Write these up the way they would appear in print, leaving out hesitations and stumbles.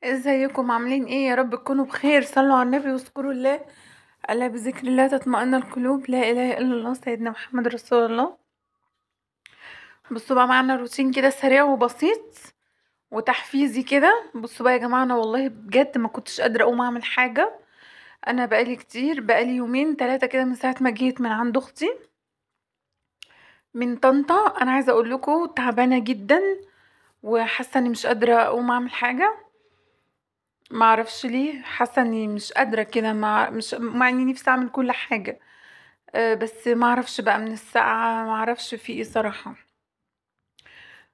ازيكم عاملين ايه؟ يا رب تكونوا بخير. صلوا على النبي واذكروا الله. الا بذكر الله تطمئن القلوب. لا اله الا الله سيدنا محمد رسول الله. بصوا بقى، معانا روتين كده سريع وبسيط وتحفيزي كده. بصوا بقى يا جماعه، انا والله بجد ما كنتش قادره اقوم اعمل حاجه. انا بقالي كتير، بقالي يومين ثلاثه كده من ساعه ما جيت من عند اختي من طنطا. انا عايزه اقول لكم تعبانه جدا وحاسه اني مش قادره اقوم اعمل حاجه. ما اعرفش ليه، حاسه اني مش قادره كده، مع اني نفسي اعمل كل حاجه. بس ما اعرفش بقى من السقعه، ما اعرفش في ايه صراحه.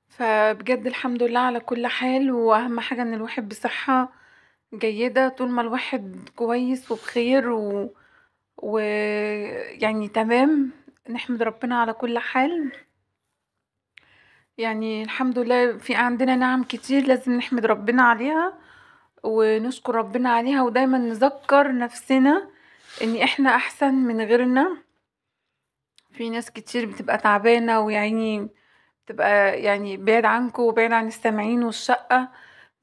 فبجد الحمد لله على كل حال، واهم حاجه ان الواحد بصحه جيده. طول ما الواحد كويس وبخير يعني تمام، نحمد ربنا على كل حال. يعني الحمد لله في عندنا نعم كتير لازم نحمد ربنا عليها ونشكر ربنا عليها، ودايما نذكر نفسنا ان احنا احسن من غيرنا. في ناس كتير بتبقى تعبانة ويعني بتبقى يعني بعيد عنكم وبعيد عن السامعين والشقة،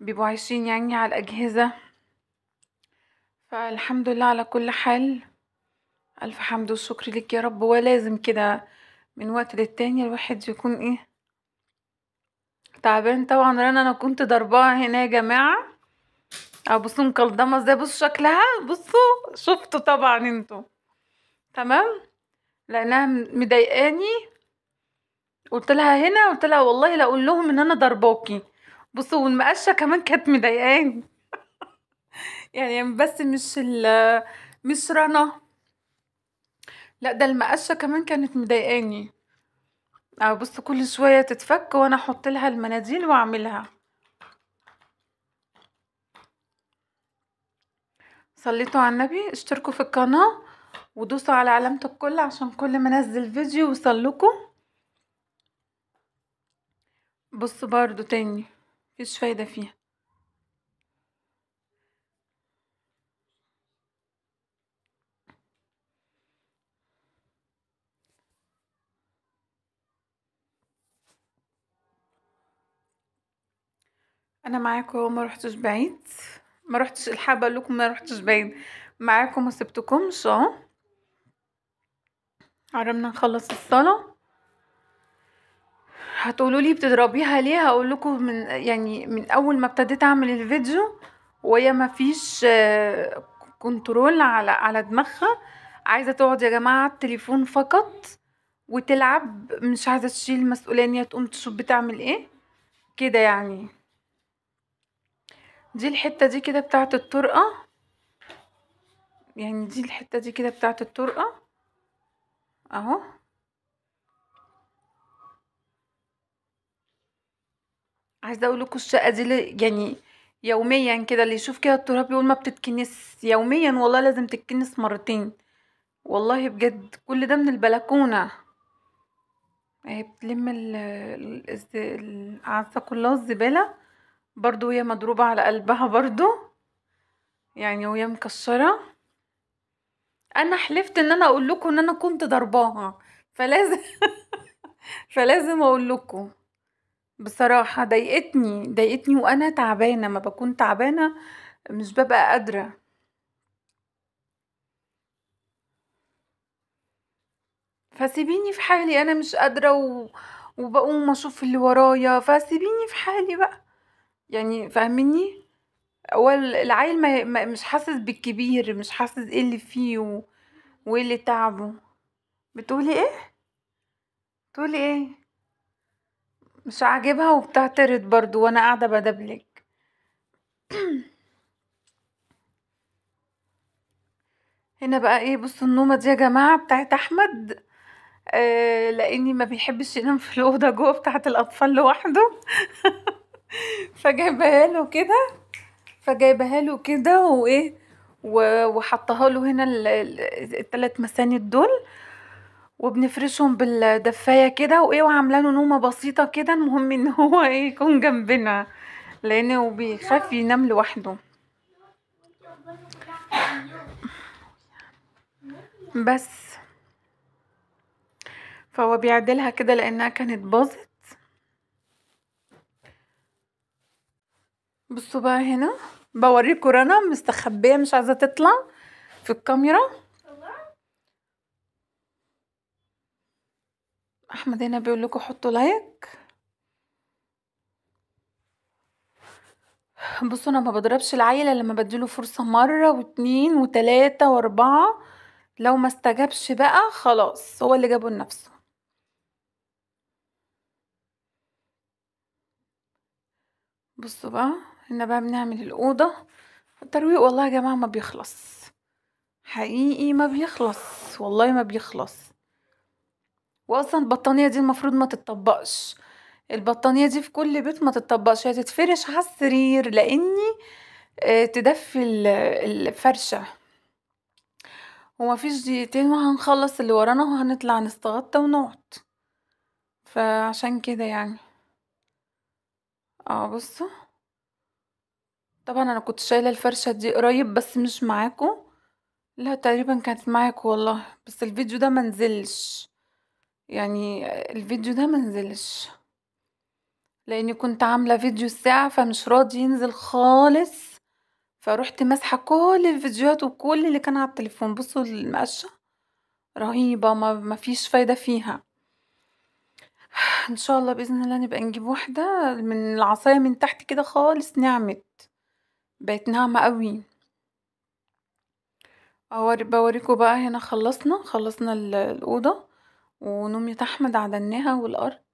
بيبقوا عايشين يعني على الأجهزة. فالحمد لله على كل حال. ألف حمد والشكر لك يا رب. ولازم كده من وقت للتاني الواحد يكون ايه، تعبان. طبعا انا كنت ضرباها هنا يا جماعة. بصوا مكلضمة ازاي، بصوا شكلها، بصوا شفتوا طبعا انتوا. تمام. لانها مضايقاني. قلت لها هنا، قلت لها والله لا اقول لهم ان انا ضرباكي. بصوا، والمقشه كمان كانت مضايقاني. يعني بس مش رنا. لا، ده المقشه كمان كانت مضايقاني. بصوا كل شويه تتفك وانا احط لها المناديل واعملها. صليتوا على النبي، اشتركوا في القناه ودوسوا على علامه الكل عشان كل ما انزل فيديو يوصلكوا. بصوا برضو تاني، مفيش فايده فيها. انا معاكم وما رحتش بعيد. ما رحتش الحابه اقول لكم ما رحتش بعيد. معاكم ما سبتكمش اهو. قربنا نخلص الصلاه. هتقولوا لي بتضربيها ليه؟ هقول لكم من اول ما ابتديت اعمل الفيديو وهي ما فيش كنترول على دماغها. عايزه تقعد يا جماعه على التليفون فقط وتلعب، مش عايزه تشيل المسؤوليه ان هي تقوم تشوف بتعمل ايه كده يعني. دي الحته دي كده بتاعه الطرقه. يعني دي الحته دي كده بتاعه الطرقه اهو. عايزه اقول لكم الشقه دي يعني يوميا كده اللي يشوف كده التراب يقول ما بتتكنس يوميا. والله لازم تتكنس مرتين. والله بجد كل ده من البلكونه. اهي بتلم اعزكم الله الزباله. برضو هي مضروبه على قلبها برضو، يعني وهي مكشره. انا حلفت ان انا اقول لكم ان انا كنت ضرباها، فلازم فلازم اقول لكم. بصراحه ضايقتني وانا تعبانه، ما بكون تعبانه مش ببقى قادره. فسيبيني في حالي، انا مش قادره وبقوم اشوف اللي ورايا، فسيبيني في حالي بقى. يعني فاهميني. هو العيل مش حاسس بالكبير، مش حاسس ايه اللي فيه وايه اللي تعبه. بتقولي ايه؟ بتقولي ايه؟ مش عاجبها وبتعترض برضو وانا قاعده بدبلك. هنا بقى ايه، بصوا النومه دي يا جماعه بتاعت احمد. لاني ما بيحبش ينام في الاوضه جوه بتاعت الاطفال لوحده. فجايبها له كده. وايه وحطها له هنا الثلاث مساند دول. وبنفرشهم بالدفايه كده وايه، وعامله له نومه بسيطه كده. المهم ان هو ايه يكون جنبنا لانه بيخاف ينام لوحده. بس فهو بيعدلها كده لانها كانت باظت. بصوا بقى هنا بوريكم رنا مستخبيه مش عايزه تطلع في الكاميرا. احمد هنا بيقول لكم حطوا لايك. بصوا انا ما بضربش العيل الا لما بديله فرصه مره واتنين وتلاته واربعه، لو ما استجابش بقى خلاص هو اللي جابه لنفسه. بصوا بقى هنا بقى بنعمل الاوضه. الترويق والله يا جماعه ما بيخلص، حقيقي ما بيخلص، والله ما بيخلص. واصلا البطانيه دي المفروض ما تتطبقش، البطانيه دي في كل بيت ما تتطبقش، هي تتفرش على السرير لاني تدفي الفرشه. وما فيش دقيقتين وهنخلص اللي ورانا وهنطلع نستغطى ونقعد، فعشان كده يعني. بصوا طبعا انا كنت شايله الفرشه دي قريب بس مش معاكم. لا تقريبا كانت معاكم والله، بس الفيديو ده منزلش، يعني الفيديو ده منزلش لاني كنت عامله فيديو الساعه فمش راضي ينزل خالص، فروحت مسحه كل الفيديوهات وكل اللي كان على التليفون. بصوا المقشه رهيبه، ما فيش فايده فيها. ان شاء الله باذن الله نبقى نجيب واحده من العصايه من تحت كده خالص، نعمت بقت ناعمه قوي. بوريكم بقى هنا خلصنا الاوضه، ونومية احمد عدلناها والارض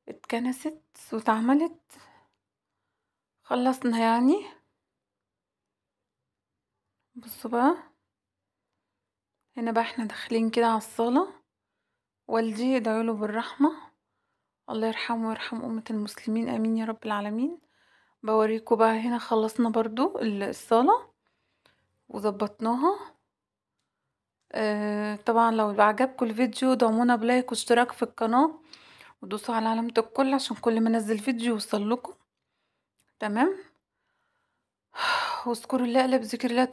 اتكنست واتعملت، خلصنا يعني. بصوا بقى هنا بقى احنا داخلين كده على الصاله. والدي يدعوله بالرحمه، الله يرحمه ويرحم امه المسلمين، امين يا رب العالمين. بوريكم بقى هنا خلصنا برضو الصاله وظبطناها. طبعا لو عجبكم الفيديو دعمونا بلايك واشتراك في القناة، ودوسوا على علامة الكل عشان كل ما انزل فيديو يوصل لكم. تمام. واذكروا الله الا بذكر الله